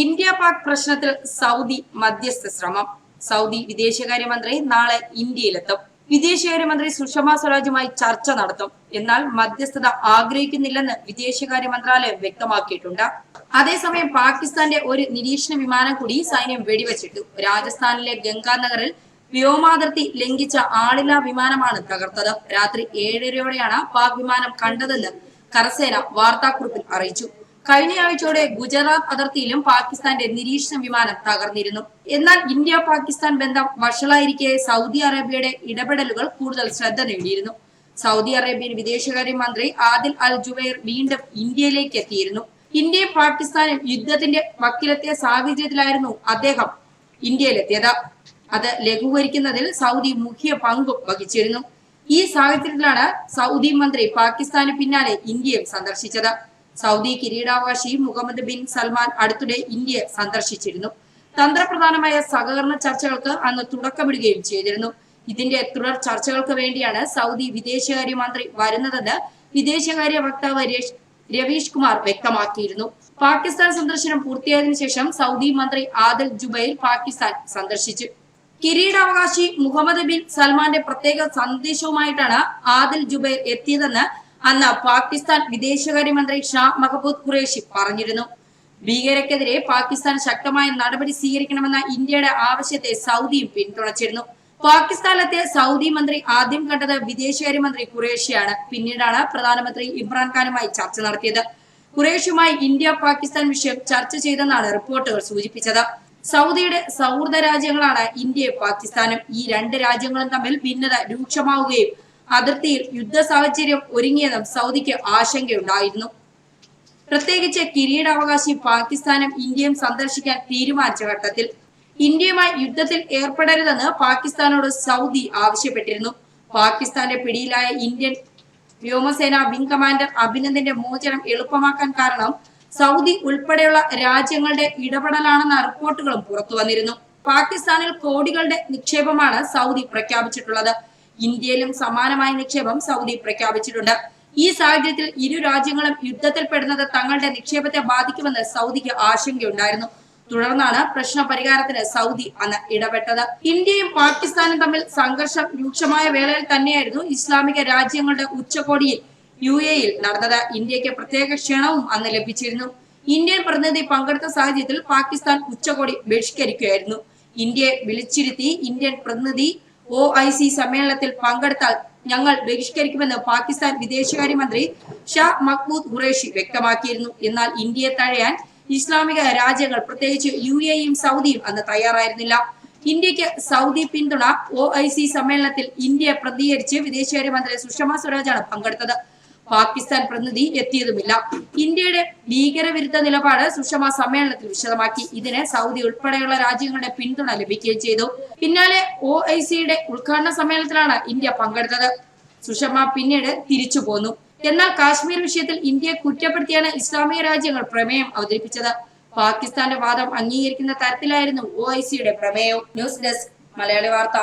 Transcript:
India Pak പ്രശ്നത്തിൽ Saudi മധ്യസ്ഥ ശ്രമം. സൗദി വിദേശകാര്യമന്ത്രി നാളെ ഇന്ത്യയിലെത്തും. വിദേശകാര്യമന്ത്രി സുഷമ സ്വരാജുമായി ചർച്ച നടത്തും. എന്നാൽ മധ്യസ്ഥത ആഗ്രഹിക്കുന്നില്ലെന്ന് വിദേശകാര്യ മന്ത്രാലയം വ്യക്തമാക്കിയിട്ടുണ്ട്. അതേസമയം പാകിസ്ഥാന്റെ ഒരു നിരീക്ഷണ വിമാനം കൂടി സൈന്യം വെടിവെച്ചിട്ടു. രാജസ്ഥാനിലെ ഗംഗാനഗറിൽ വ്യോമാതിർത്തി ലംഘിച്ച ആളില്ലാ വിമാനമാണ് തകർത്തത്. രാത്രി 7:30യോടെയാണ് പാക് വിമാനം കണ്ടതെന്ന് കരസേന വാർത്താക്കുറിപ്പിൽ അറിയിച്ചു. കഴിഞ്ഞയാഴ്ചയോടെ ഗുജറാത്ത് അതിർത്തിയിലും പാകിസ്ഥാന്റെ നിരീക്ഷണ വിമാനം തകർന്നിരുന്നു. എന്നാൽ ഇന്ത്യ പാകിസ്ഥാൻ ബന്ധം വഷളായിരിക്കെ സൗദി അറേബ്യയുടെ ഇടപെടലുകൾ കൂടുതൽ ശ്രദ്ധ നേടിയിരുന്നു. സൗദി അറേബ്യൻ വിദേശകാര്യമന്ത്രി ആദിൽ അൽ ജുബൈർ വീണ്ടും ഇന്ത്യയിലേക്ക് എത്തിയിരുന്നു. ഇന്ത്യയും പാകിസ്ഥാനും യുദ്ധത്തിന്റെ വക്കിലെത്തിയ സാഹചര്യത്തിലായിരുന്നു അദ്ദേഹം ഇന്ത്യയിലെത്തിയത്. അത് ലഘൂകരിക്കുന്നതിൽ സൗദി മുഖ്യ പങ്കും വഹിച്ചിരുന്നു. ഈ സാഹചര്യത്തിലാണ് സൗദി മന്ത്രി പാകിസ്ഥാന് പിന്നാലെ ഇന്ത്യയും സന്ദർശിച്ചത്. സൗദി കിരീടാവകാശി മുഹമ്മദ് ബിൻ സൽമാൻ അടുത്തിടെ ഇന്ത്യയെ സന്ദർശിച്ചിരുന്നു. തന്ത്രപ്രധാനമായ സഹകരണ ചർച്ചകൾക്ക് അന്ന് തുടക്കമിടുകയും ചെയ്തിരുന്നു. ഇതിന്റെ തുടർ ചർച്ചകൾക്ക് വേണ്ടിയാണ് സൗദി വിദേശകാര്യമന്ത്രി വരുന്നതെന്ന് വിദേശകാര്യ വക്താവ് രവീഷ് കുമാർ വ്യക്തമാക്കിയിരുന്നു. പാകിസ്ഥാൻ സന്ദർശനം പൂർത്തിയായതിനു ശേഷം സൗദി മന്ത്രി ആദിൽ ജുബൈർ പാകിസ്ഥാൻ സന്ദർശിച്ചു. കിരീടാവകാശി മുഹമ്മദ് ബിൻ സൽമാന്റെ പ്രത്യേക സന്ദേശവുമായിട്ടാണ് ആദിൽ ജുബൈർ എത്തിയതെന്ന് അന്ന് പാകിസ്ഥാൻ വിദേശകാര്യമന്ത്രി ഷാ മഹബൂദ് ഖുറേഷി പറഞ്ഞിരുന്നു. ഭീകരർക്കെതിരെ പാകിസ്ഥാൻ ശക്തമായ നടപടി സ്വീകരിക്കണമെന്ന ഇന്ത്യയുടെ ആവശ്യത്തെ സൗദിയും പിന്തുണച്ചിരുന്നു. പാകിസ്ഥാനിലെത്തിയ സൗദി മന്ത്രി ആദ്യം കണ്ടത് വിദേശകാര്യമന്ത്രി ഖുറേഷിയാണ്. പിന്നീടാണ് പ്രധാനമന്ത്രി ഇമ്രാൻഖാനുമായി ചർച്ച നടത്തിയത്. ഖുറേഷിയുമായി ഇന്ത്യ പാകിസ്ഥാൻ വിഷയം ചർച്ച ചെയ്തെന്നാണ് റിപ്പോർട്ടുകൾ സൂചിപ്പിച്ചത്. സൗദിയുടെ സൗഹൃദ രാജ്യങ്ങളാണ് ഇന്ത്യയും പാകിസ്ഥാനും. ഈ രണ്ട് രാജ്യങ്ങളും തമ്മിൽ ഭിന്നത രൂക്ഷമാവുകയും അതിർത്തിയിൽ യുദ്ധ സാഹചര്യം ഒരുങ്ങിയതും സൗദിക്ക് ആശങ്കയുണ്ടായിരുന്നു. പ്രത്യേകിച്ച് കിരീടാവകാശി പാകിസ്ഥാനും ഇന്ത്യയും സന്ദർശിക്കാൻ തീരുമാനിച്ച ഘട്ടത്തിൽ ഇന്ത്യയുമായി യുദ്ധത്തിൽ ഏർപ്പെടരുതെന്ന് പാകിസ്ഥാനോട് സൗദി ആവശ്യപ്പെട്ടിരുന്നു. പാകിസ്ഥാന്റെ പിടിയിലായ ഇന്ത്യൻ വ്യോമസേന വിംഗ് കമാൻഡർ അഭിനന്ദന്റെ മോചനം എളുപ്പമാക്കാൻ കാരണം സൗദി ഉൾപ്പെടെയുള്ള രാജ്യങ്ങളുടെ ഇടപെടലാണെന്ന റിപ്പോർട്ടുകളും പുറത്തു വന്നിരുന്നു. പാകിസ്ഥാനിൽ കോടികളുടെ നിക്ഷേപമാണ് സൗദി പ്രഖ്യാപിച്ചിട്ടുള്ളത്. ഇന്ത്യയിലും സമാനമായ നിക്ഷേപം സൗദി പ്രഖ്യാപിച്ചിട്ടുണ്ട്. ഈ സാഹചര്യത്തിൽ ഇരു രാജ്യങ്ങളും യുദ്ധത്തിൽപ്പെടുന്നത് തങ്ങളുടെ നിക്ഷേപത്തെ ബാധിക്കുമെന്ന് സൗദിക്ക് ആശങ്കയുണ്ടായിരുന്നു. തുടർന്നാണ് പ്രശ്ന പരിഹാരത്തിന് സൗദി അന്ന് ഇടപെട്ടത്. ഇന്ത്യയും പാകിസ്ഥാനും തമ്മിൽ സംഘർഷം രൂക്ഷമായ വേളയിൽ തന്നെയായിരുന്നു ഇസ്ലാമിക രാജ്യങ്ങളുടെ ഉച്ചകോടിയിൽ UAE നടന്നത്. ഇന്ത്യക്ക് പ്രത്യേക ക്ഷണവും അന്ന് ലഭിച്ചിരുന്നു. ഇന്ത്യൻ പ്രതിനിധി പങ്കെടുത്ത സാഹചര്യത്തിൽ പാകിസ്ഥാൻ ഉച്ചകോടി ബഹിഷ്കരിക്കുകയായിരുന്നു. ഇന്ത്യയെ വിളിച്ചിരുത്തി ഇന്ത്യൻ പ്രതിനിധി OIC സമ്മേളനത്തിൽ പങ്കെടുത്താൽ ഞങ്ങൾ ബഹിഷ്കരിക്കുമെന്ന് പാകിസ്ഥാൻ വിദേശകാര്യമന്ത്രി ഷാ മഹ്മൂദ് ഖുറേഷി വ്യക്തമാക്കിയിരുന്നു. എന്നാൽ ഇന്ത്യയെ തഴയാൻ ഇസ്ലാമിക രാജ്യങ്ങൾ പ്രത്യേകിച്ച് UAEയും സൗദിയും അന്ന് തയ്യാറായിരുന്നില്ല. ഇന്ത്യക്ക് സൗദി പിന്തുണ OIC സമ്മേളനത്തിൽ ഇന്ത്യയെ പ്രതികരിച്ച് വിദേശകാര്യമന്ത്രി സുഷമ സ്വരാജാണ് പങ്കെടുത്തത്. പാകിസ്ഥാൻ പ്രതിനിധി എത്തിയതുമില്ല. ഇന്ത്യയുടെ ഭീകരവിരുദ്ധ നിലപാട് സുഷമ സമ്മേളനത്തിൽ വിശദമാക്കി. ഇതിന് സൗദി ഉൾപ്പെടെയുള്ള രാജ്യങ്ങളുടെ പിന്തുണ ലഭിക്കുകയും ചെയ്തു. പിന്നാലെ OICയുടെ ഉദ്ഘാടന സമ്മേളനത്തിലാണ് ഇന്ത്യ പങ്കെടുത്തത്. സുഷമ പിന്നീട് തിരിച്ചു പോന്നു. എന്നാൽ കാശ്മീർ വിഷയത്തിൽ ഇന്ത്യയെ കുറ്റപ്പെടുത്തിയാണ് ഇസ്ലാമിക രാജ്യങ്ങൾ പ്രമേയം അവതരിപ്പിച്ചത്. പാകിസ്ഥാന്റെ വാദം അംഗീകരിക്കുന്ന തരത്തിലായിരുന്നു OICയുടെ പ്രമേയവും. ന്യൂസ് ഡെസ്ക് മലയാളി വാർത്ത.